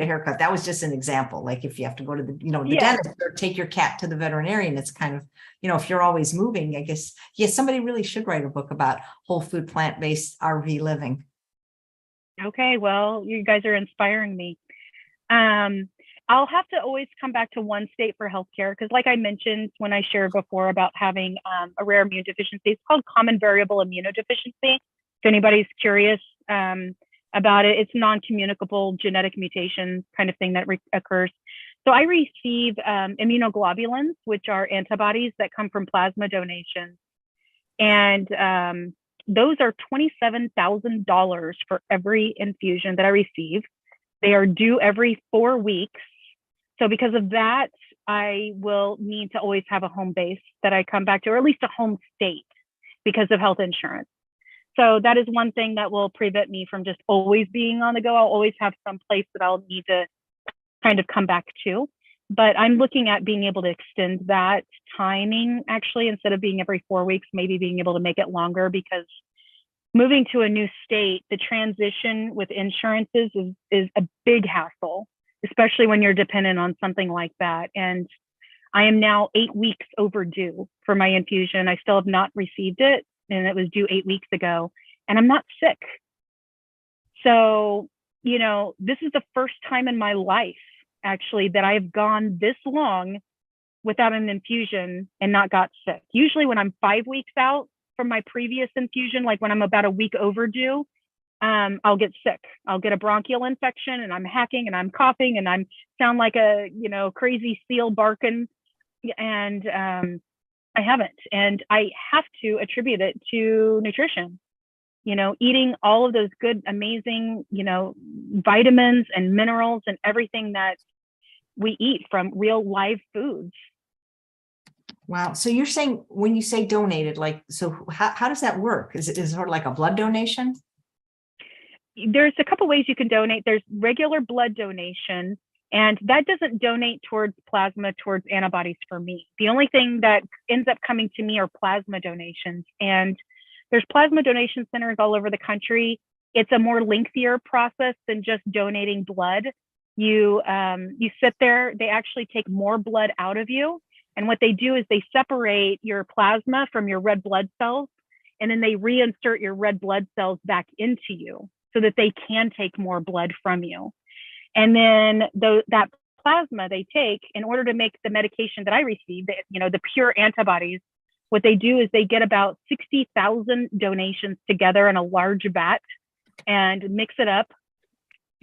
a haircut. That was just an example. Like if you have to go to the dentist or take your cat to the veterinarian, it's kind of, if you're always moving, I guess, somebody really should write a book about whole food, plant-based RV living. Okay. Well, you guys are inspiring me. I'll have to always come back to one state for healthcare because, like I mentioned when I shared before about having a rare immune deficiency, it's called common variable immunodeficiency. If anybody's curious about it, it's non-communicable genetic mutation kind of thing that occurs. So I receive immunoglobulins, which are antibodies that come from plasma donations, and those are $27,000 for every infusion that I receive. They are due every 4 weeks. So because of that, I will need to always have a home base that I come back to, or at least a home state because of health insurance. So that is one thing that will prevent me from just always being on the go. I'll always have some place that I'll need to kind of come back to. But I'm looking at being able to extend that timing, actually, instead of being every 4 weeks, maybe being able to make it longer, because moving to a new state, the transition with insurances is a big hassle, especially when you're dependent on something like that. And I am now 8 weeks overdue for my infusion. I still have not received it, and it was due 8 weeks ago, and I'm not sick. So, this is the first time in my life, actually, that I've gone this long without an infusion and not got sick. Usually when I'm 5 weeks out from my previous infusion, like when I'm about a week overdue, I'll get sick. I'll get a bronchial infection, and I'm hacking and I'm coughing and I'm sound like a crazy seal barking, and I haven't. And I have to attribute it to nutrition. Eating all of those good, amazing, vitamins and minerals and everything that we eat from real live foods. Wow. So you're saying when you say donated, how does that work? Is it sort of like a blood donation? There's a couple ways you can donate. There's regular blood donation, and that doesn't donate towards plasma, towards antibodies for me. The only thing that ends up coming to me are plasma donations. And there's plasma donation centers all over the country. It's a more lengthier process than just donating blood. You sit there, they actually take more blood out of you. And what they do is they separate your plasma from your red blood cells, and then they reinsert your red blood cells back into you so that they can take more blood from you. And then that plasma they take in order to make the medication that I received, the pure antibodies, what they do is they get about 60,000 donations together in a large vat and mix it up.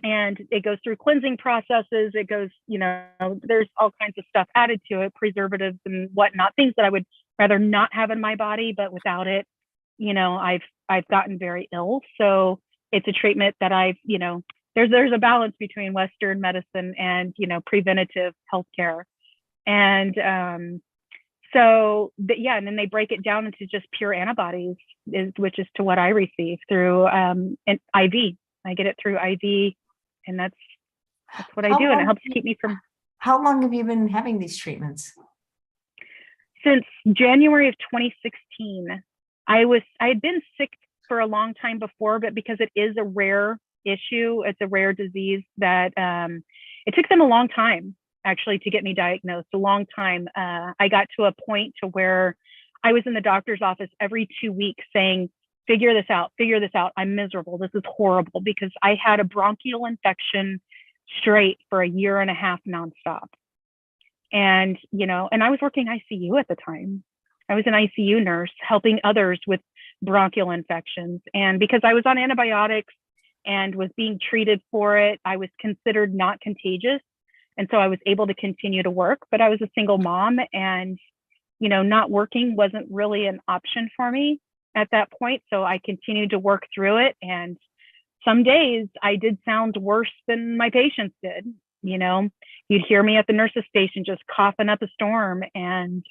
and it goes through cleansing processes. It goes, there's all kinds of stuff added to it, preservatives and whatnot, things that I would rather not have in my body, but without it, I've gotten very ill. So it's a treatment that there's a balance between Western medicine and, preventative healthcare. And and then they break it down into just pure antibodies, which is to what I receive through an IV. I get it through IV, and that's what I do, and it helps keep me from. How long have you been having these treatments? Since January of 2016. I had been sick for a long time before, but because it is a rare issue, it's a rare disease that it took them a long time actually to get me diagnosed. A long time. I got to a point to where I was in the doctor's office every 2 weeks saying, figure this out. I'm miserable. This is horrible, because I had a bronchial infection straight for a year and a half nonstop. And, and I was working ICU at the time. I was an ICU nurse helping others with bronchial infections. And because I was on antibiotics and was being treated for it, I was considered not contagious. And so I was able to continue to work, but I was a single mom, and, not working wasn't really an option for me at that point. So I continued to work through it. And some days I did sound worse than my patients did. You'd hear me at the nurse's station just coughing up a storm. And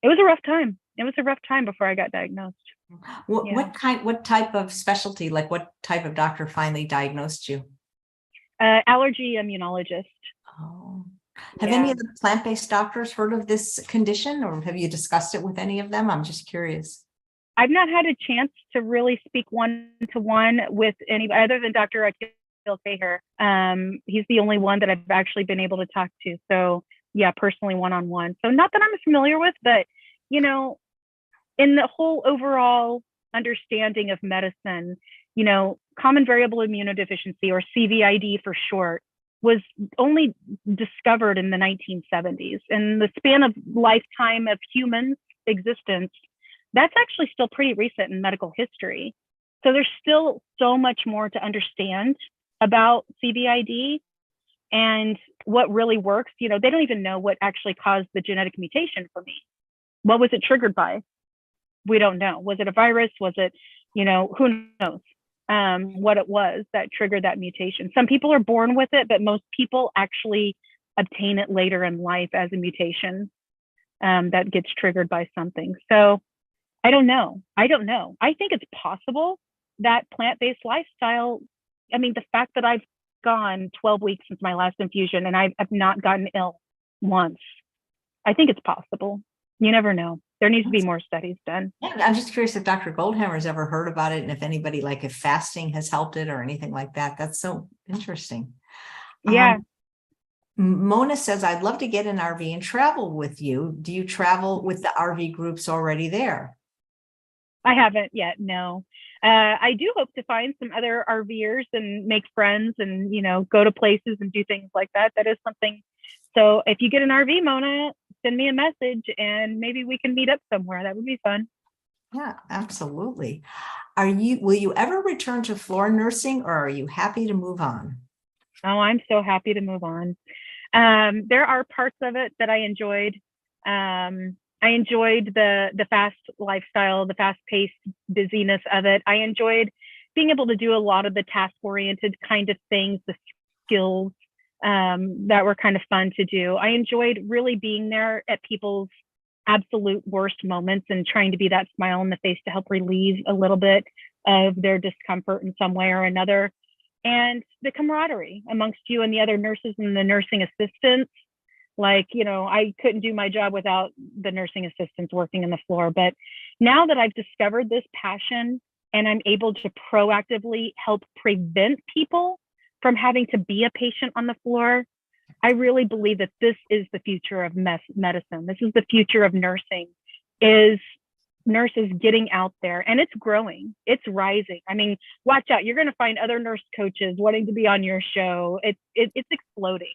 it was a rough time. It was a rough time before I got diagnosed. What type of specialty, like what type of doctor finally diagnosed you? Allergy immunologist. Oh, have any of the plant-based doctors heard of this condition, or have you discussed it with any of them? I'm just curious. I've not had a chance to really speak one-to-one with anybody other than Dr. Cowgirl Caviar. He's the only one that I've actually been able to talk to. So yeah, personally one-on-one. So not that I'm familiar with, but, in the whole overall understanding of medicine, common variable immunodeficiency, or CVID for short, was only discovered in the 1970s. In the span of lifetime of humans' existence, that's actually still pretty recent in medical history. So there's still so much more to understand about CVID and what really works. They don't even know what actually caused the genetic mutation for me. What was it triggered by? We don't know. Was it a virus? Was it, who knows what it was that triggered that mutation? Some people are born with it, but most people actually obtain it later in life as a mutation that gets triggered by something. So I don't know. I think it's possible that plant-based lifestyle, the fact that I've gone 12 weeks since my last infusion and I've not gotten ill once, I think it's possible. You never know. There needs to be more studies done. Yeah, I'm just curious if Dr. Goldhammer's ever heard about it, and if anybody, like if fasting has helped it or anything like that. That's so interesting. Yeah. Mona says, I'd love to get an RV and travel with you. Do you travel with the RV groups already there? I haven't yet, no. I do hope to find some other RVers and make friends and, go to places and do things like that. That is something. So if you get an RV, Mona, send me a message and maybe we can meet up somewhere. That would be fun. Yeah, absolutely. Will you ever return to floor nursing, or are you happy to move on? Oh, I'm so happy to move on. There are parts of it that I enjoyed. I enjoyed the fast lifestyle, the fast-paced busyness of it. I enjoyed being able to do a lot of the task-oriented kind of things, the skills that were kind of fun to do. I enjoyed really being there at people's absolute worst moments and trying to be that smile on the face to help relieve a little bit of their discomfort in some way or another. And the camaraderie amongst you and the other nurses and the nursing assistants. Like, I couldn't do my job without the nursing assistants working on the floor. But now that I've discovered this passion and I'm able to proactively help prevent people from having to be a patient on the floor, I really believe that this is the future of medicine. This is the future of nursing, is nurses getting out there, and it's growing, it's rising. Watch out. You're going to find other nurse coaches wanting to be on your show. It's exploding.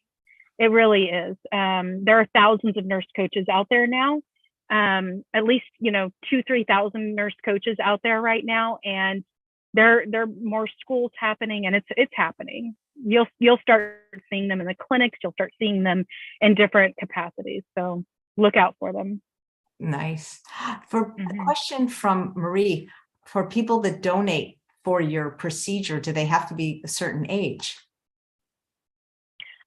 It really is. There are thousands of nurse coaches out there now. At least, 2,000-3,000 nurse coaches out there right now. And there are more schools happening, and it's happening. you'll start seeing them in the clinics. You'll start seeing them in different capacities. So look out for them. Nice. For a question from Marie, for people that donate for your procedure, do they have to be a certain age?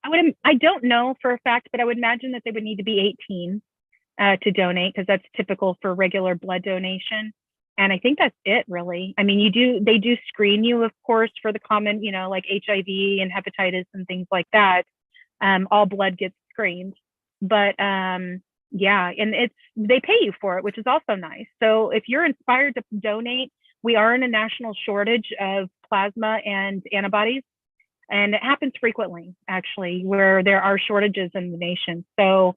I don't know for a fact, but I would imagine that they would need to be 18 to donate, because that's typical for regular blood donation. And I think that's it, really. I mean, they do screen you, of course, for the common, like HIV and hepatitis and things like that. All blood gets screened, but yeah, and they pay you for it, which is also nice. So if you're inspired to donate, we are in a national shortage of plasma and antibodies. And it happens frequently, actually, where there are shortages in the nation. So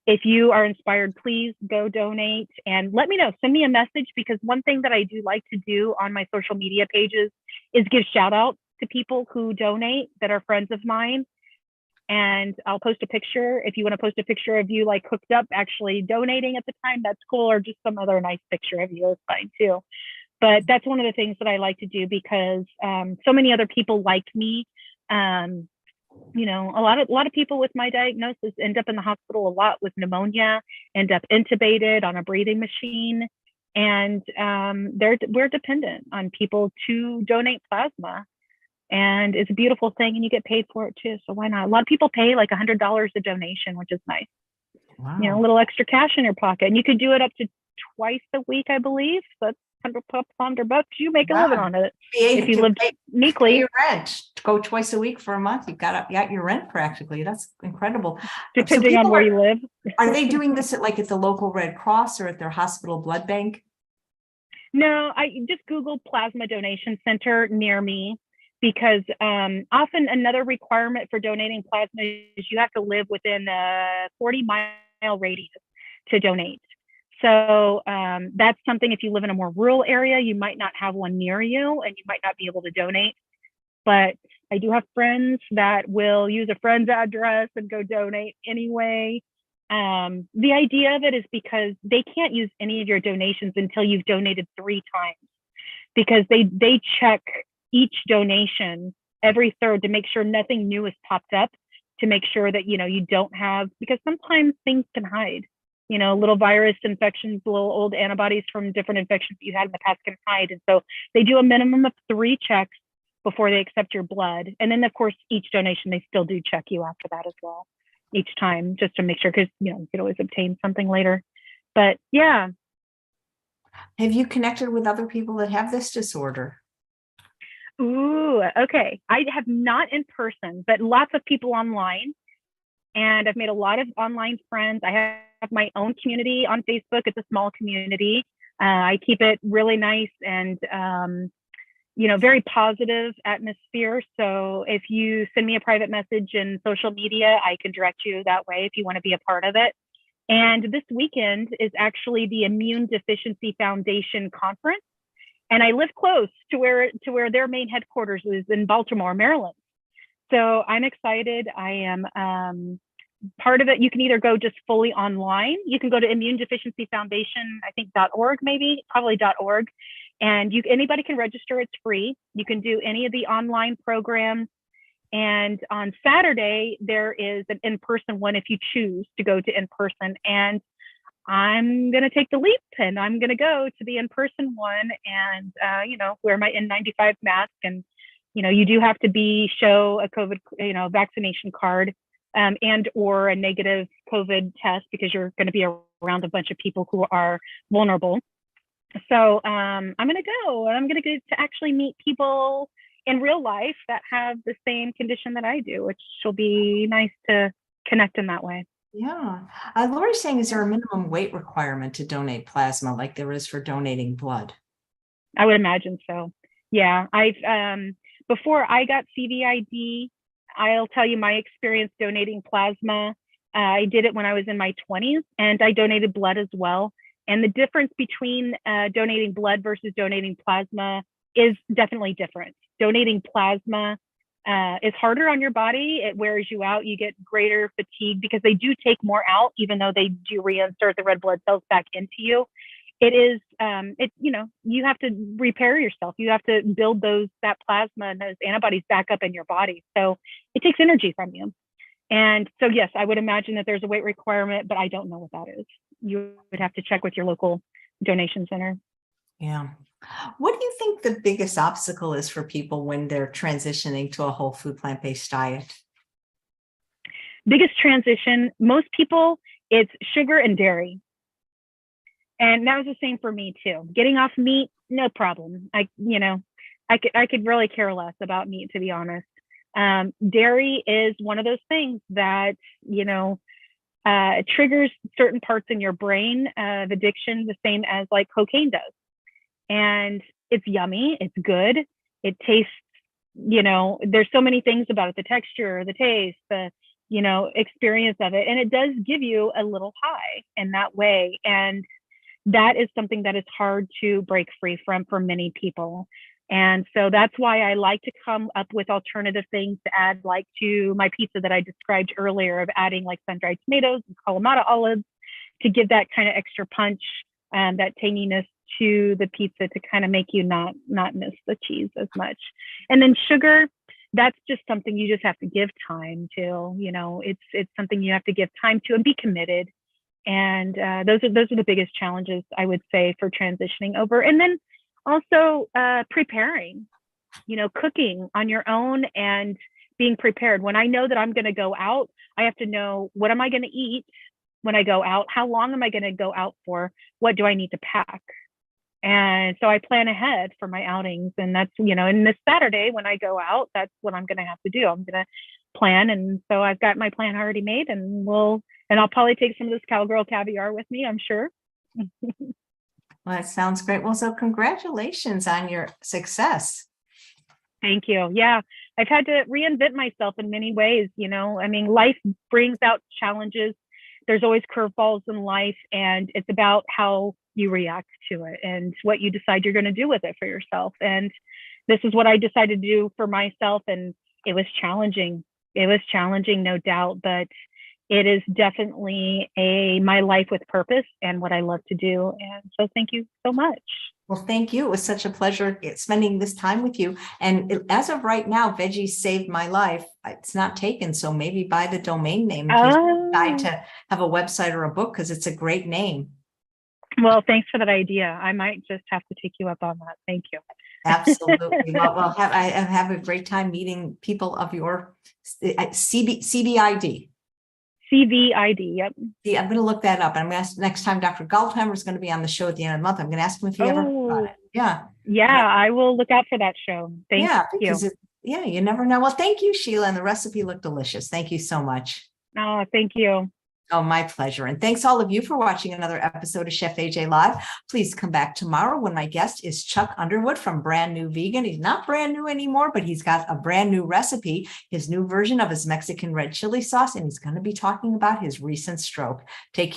if you are inspired, please go donate and let me know. Send me a message, because one thing that I do like to do on my social media pages is give shout outs to people who donate that are friends of mine. And I'll post a picture. If you want to post a picture of you like hooked up, actually donating at the time, that's cool. Or just some other nice picture of you is fine too. But that's one of the things that I like to do, because so many other people like me. A lot of people with my diagnosis end up in the hospital a lot with pneumonia, end up intubated on a breathing machine, and we're dependent on people to donate plasma, and it's a beautiful thing, and you get paid for it too. So why not? A lot of people pay like $100 a donation, which is nice. Wow. A little extra cash in your pocket, and you could do it up to twice a week, I believe. So that's $100. You make a living on it if you live meekly. Pay your rent, go twice a week for a month. You've got your rent practically. That's incredible. Depending on where you live. Are they doing this at the local Red Cross or at their hospital blood bank? No, I just Google plasma donation center near me, because often another requirement for donating plasma is you have to live within a 40-mile radius to donate. So that's something, if you live in a more rural area, you might not have one near you and you might not be able to donate. But I do have friends that will use a friend's address and go donate anyway. The idea of it is because they can't use any of your donations until you've donated 3 times, because they check each donation every third to make sure nothing new has popped up, to make sure that, you don't have, because sometimes things can hide. Little virus infections, little old antibodies from different infections you had in the past can hide. And so they do a minimum of 3 checks before they accept your blood. And then, of course, each donation, they still do check you after that as well, each time, just to make sure, because, you could always obtain something later. But yeah. Have you connected with other people that have this disorder? Ooh, okay. I have not in person, but lots of people online. And I've made a lot of online friends. I have my own community on Facebook. It's a small community. I keep it really nice and, very positive atmosphere. So if you send me a private message in social media, I can direct you that way if you want to be a part of it. And this weekend is actually the Immune Deficiency Foundation conference. And I live close to where their main headquarters is, in Baltimore, Maryland. So I'm excited. I am part of it. You can either go just fully online. You can go to Immune Deficiency Foundation, I think .org, maybe, probably .org. And anybody can register. It's free. You can do any of the online programs. And on Saturday, there is an in-person one if you choose to go to in-person. And I'm going to take the leap, and I'm going to go to the in-person one and, wear my N95 mask. And, you do have to show a COVID, vaccination card and or a negative COVID test, because you're going to be around a bunch of people who are vulnerable. So I'm going to go, and I'm going to get to actually meet people in real life that have the same condition that I do, which will be nice to connect in that way. Yeah. Lori's saying, is there a minimum weight requirement to donate plasma like there is for donating blood? I would imagine so. Yeah. I've before I got CVID, I'll tell you my experience donating plasma. I did it when I was in my 20s, and I donated blood as well. And the difference between donating blood versus donating plasma is definitely different. Donating plasma is harder on your body. It wears you out. You get greater fatigue because they do take more out, even though they do reinsert the red blood cells back into you. it is, you have to repair yourself. You have to build that plasma and those antibodies back up in your body. So it takes energy from you. And so, yes, I would imagine that there's a weight requirement, but I don't know what that is. You would have to check with your local donation center. Yeah. What do you think the biggest obstacle is for people when they're transitioning to a whole food plant-based diet? Biggest transition, most people, it's sugar and dairy. And that was the same for me too. Getting off meat, no problem. I could really care less about meat, to be honest. Dairy is one of those things that, triggers certain parts in your brain of addiction, the same as like cocaine does. And it's yummy. It's good. It tastes, there's so many things about it, the texture, the taste, the, experience of it. And it does give you a little high in that way. And that is something that is hard to break free from for many people. And so that's why I like to come up with alternative things to add, like to my pizza that I described earlier, of adding like sun-dried tomatoes and Kalamata olives to give that kind of extra punch and that tanginess to the pizza to kind of make you not miss the cheese as much. And then sugar, that's just something you just have to give time to. It's something you have to give time to and be committed. And those are the biggest challenges, I would say, for transitioning over. And then also preparing, cooking on your own and being prepared. When I know that I'm going to go out, I have to know, what am I going to eat when I go out? How long am I going to go out for? What do I need to pack? And so I plan ahead for my outings. And that's, and this Saturday when I go out, that's what I'm going to have to do. I'm going to plan. And so I've got my plan already made, and I'll probably take some of this Cowgirl Caviar with me, I'm sure. Well, that sounds great. Well, so congratulations on your success. Thank you. Yeah, I've had to reinvent myself in many ways. Life brings out challenges. There's always curveballs in life, and it's about how you react to it and what you decide you're going to do with it for yourself. And this is what I decided to do for myself. And it was challenging. No doubt, but it is definitely my life with purpose and what I love to do. And so thank you so much. Well, thank you. It was such a pleasure spending this time with you. And as of right now, Veggies saved my life. It's not taken. So maybe buy the domain name if you decide to have a website or a book, because it's a great name. Well, thanks for that idea. I might just have to take you up on that. Thank you. Absolutely. Well, I have a great time meeting people of your CBID. CVID, yep. Yeah, I'm going to look that up. I'm going to ask next time Dr. Goldheimer is going to be on the show at the end of the month. I'm going to ask him if he ever got it. Yeah. Yeah, I will look out for that show. Thank you. You never know. Well, thank you, Sheila. And the recipe looked delicious. Thank you so much. Oh, thank you. Oh, my pleasure. And thanks all of you for watching another episode of Chef AJ Live. Please come back tomorrow when my guest is Chuck Underwood from Brand New Vegan. He's not brand new anymore, but he's got a brand new recipe, his new version of his Mexican red chili sauce, and he's going to be talking about his recent stroke. Take care.